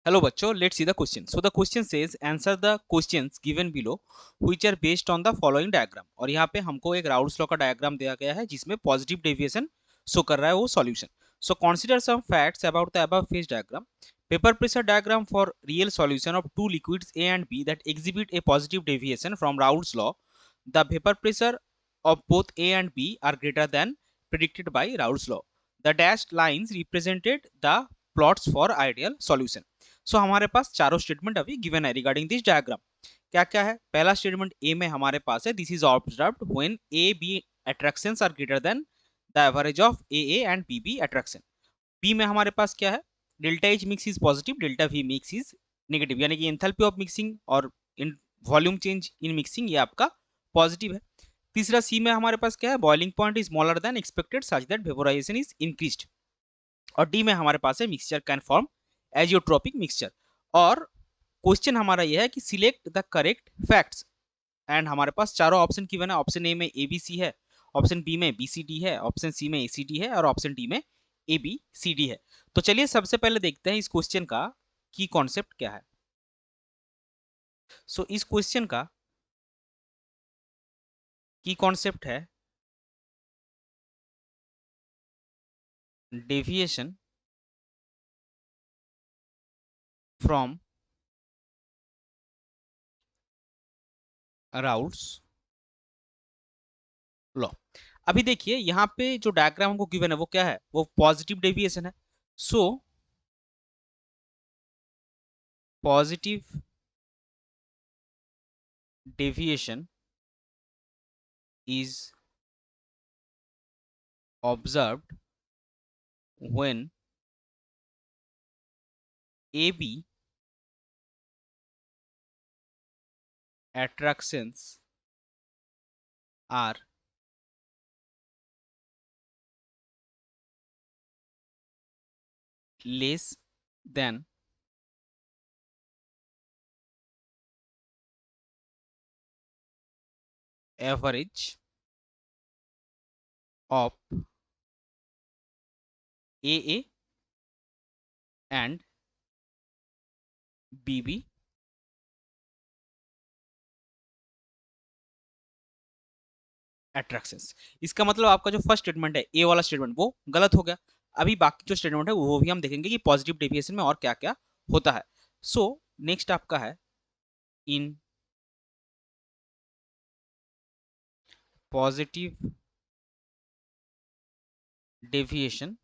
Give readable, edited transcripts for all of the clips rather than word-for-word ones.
Hello बच्चों, let's see the question. So the question says answer the questions given below which are based on the following diagram. और यहाँ पे हमको एक Raoult's law का diagram दिया गया है जिसमें पॉजिटिव डेविएशन शो कर रहा है वो solution. So consider some facts about the above phase diagram. Paper pressure diagram for real solution of two liquids A and B that exhibit a positive deviation from Raoult's law. The vapor pressure of both A and B are greater than predicted by Raoult's law. The dashed lines represented the plots for ideal solution. सो हमारे पास चारों statement अभी given है regarding this diagram. क्या क्या है? पहला statement A में हमारे पास है this is observed when A B attractions are greater than the average of A and B B attraction. B में हमारे पास क्या है? Delta H mix is positive, delta V mix is negative, यानी कि एंथैल्पी ऑफ मिक्सिंग और इन volume change in mixing ये आपका पॉजिटिव है. तीसरा सी में हमारे पास क्या है? Boiling point is smaller than expected such that vaporisation is increased. और डी में हमारे पास है मिक्सचर कैन फॉर्म एजियोट्रोपिक मिक्सचर. और क्वेश्चन हमारा यह है कि select the correct facts. And हमारे पास चारों ऑप्शन गिवन है. ऑप्शन ए में ए बी सी है, ऑप्शन बी में बी सी डी है, ऑप्शन सी में ए सी डी है और ऑप्शन डी में ए बी सी डी है. तो चलिए सबसे पहले देखते हैं इस क्वेश्चन का की कॉन्सेप्ट क्या है. सो इस क्वेश्चन का की कॉन्सेप्ट है डेविएशन फ्रॉम राउल्ट्स लॉ. अभी देखिए यहाँ पे जो डायग्राम हमको गिवन है वो क्या है? वो पॉजिटिव डेविएशन है. So positive deviation is observed when AB attractions are less than average of AA and BB attractions. इसका मतलब आपका जो फर्स्ट स्टेटमेंट है ए वाला स्टेटमेंट वो गलत हो गया. अभी बाकी जो स्टेटमेंट है वो भी हम देखेंगे कि पॉजिटिव डेविएशन में और क्या क्या होता है. सो नेक्स्ट आपका है in positive deviation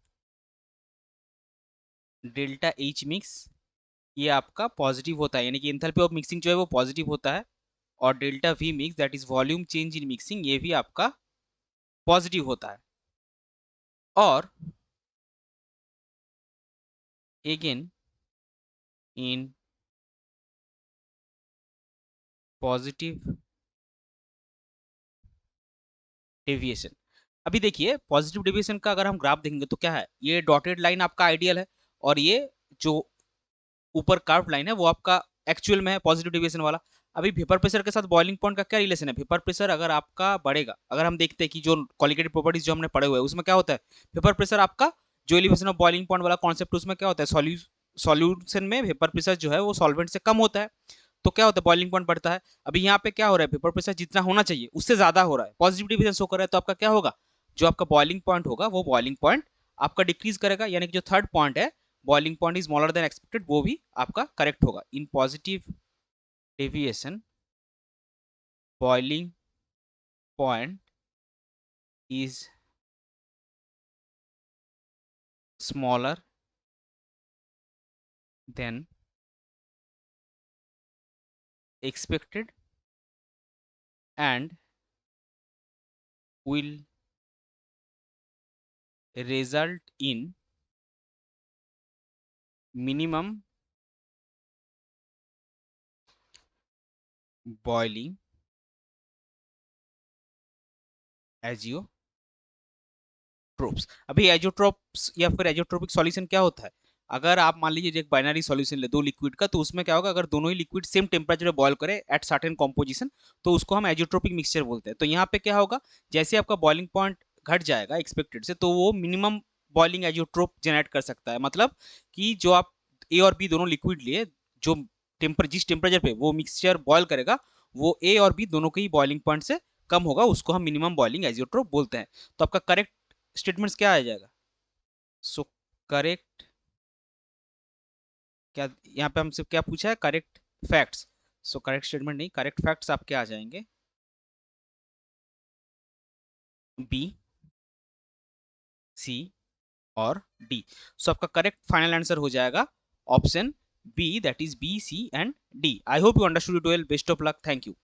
delta H mix ये आपका पॉजिटिव होता है, यानी कि एंथैल्पी ऑफ मिक्सिंग जो है वो पॉजिटिव होता है. और delta V mix that is volume change in mixing ये भी आपका पॉजिटिव होता है. और अगेन इन पॉजिटिव डेविएशन. अभी देखिए पॉजिटिव डेविएशन का अगर हम ग्राफ देखेंगे तो क्या है? ये डॉटेड लाइन आपका आइडियल है और ये जो ऊपर कर्व लाइन है वो आपका एक्चुअल में है पॉजिटिव डेविएशन वाला. अभी वेपर प्रेशर के साथ बॉइलिंग पॉइंट का क्या रिलेशन है? वेपर प्रेशर अगर आपका बढ़ेगा, अगर हम देखते हैं कि जो क्वालिटेटिव प्रॉपर्टीज जो हमने पढ़े हुए हैं उसमें क्या होता है? वेपर प्रेशर आपका जो एलिवेशन ऑफ बॉइलिंग पॉइंट वाला कॉन्सेप्ट उसमें क्या होता है? सॉल्यूशन में वेपर प्रेशर जो है वो सॉल्वेंट से कम होता है. तो क्या होता है? बॉइलिंग पॉइंट बढ़ता है. अभी यहाँ पे क्या हो रहा है? वेपर प्रेशर जितना होना चाहिए उससे ज्यादा हो रहा है, पॉजिटिव डिविजन शो कर रहा है. तो आपका क्या होगा? जो आपका बॉइलिंग पॉइंट होगा वो बॉइलिंग पॉइंट आपका डिक्रीज करेगा, यानी कि जो थर्ड पॉइंट है boiling point is smaller than expected वो भी आपका करेक्ट होगा. In positive deviation boiling point is smaller than expected and will result in minimum boiling azeotropes. अभी एजियोट्रोप्स या फिर एजियोट्रोपिक सॉल्यूशन क्या होता है? अगर आप मान लीजिए एक बाइनरी सॉल्यूशन ले दो लिक्विड का, तो उसमें क्या होगा? अगर दोनों ही लिक्विड सेम टेम्परेचर पे बॉयल करे एट सर्टेन कॉम्पोजिशन तो उसको हम एजियोट्रोपिक मिक्सचर बोलते हैं. तो यहाँ पे क्या होगा? जैसे आपका बॉइलिंग पॉइंट घट जाएगा एक्सपेक्टेड से तो वो मिनिमम बॉइलिंग एजियोट्रोप जनरेट कर सकता है. मतलब कि जो आप ए और बी दोनों लिक्विड लिए, जो जिस टेम्परेचर पे वो मिक्सचर बॉयल करेगा वो ए और बी दोनों के ही बॉइलिंग पॉइंट से कम होगा, उसको हम मिनिमम बॉइलिंग एजियोट्रोप बोलते हैं। तो आपका करेक्ट स्टेटमेंट्स क्या आ जाएगा? सो करेक्ट, क्या यहाँ पे हमसे क्या पूछा है? Correct facts. So correct statement नहीं, करेक्ट फैक्ट्स आपके आ जाएंगे बी, सी और डी। सो आपका करेक्ट फाइनल आंसर हो जाएगा option B, that is B, C and D. I hope you understood it well. Best of luck, thank you.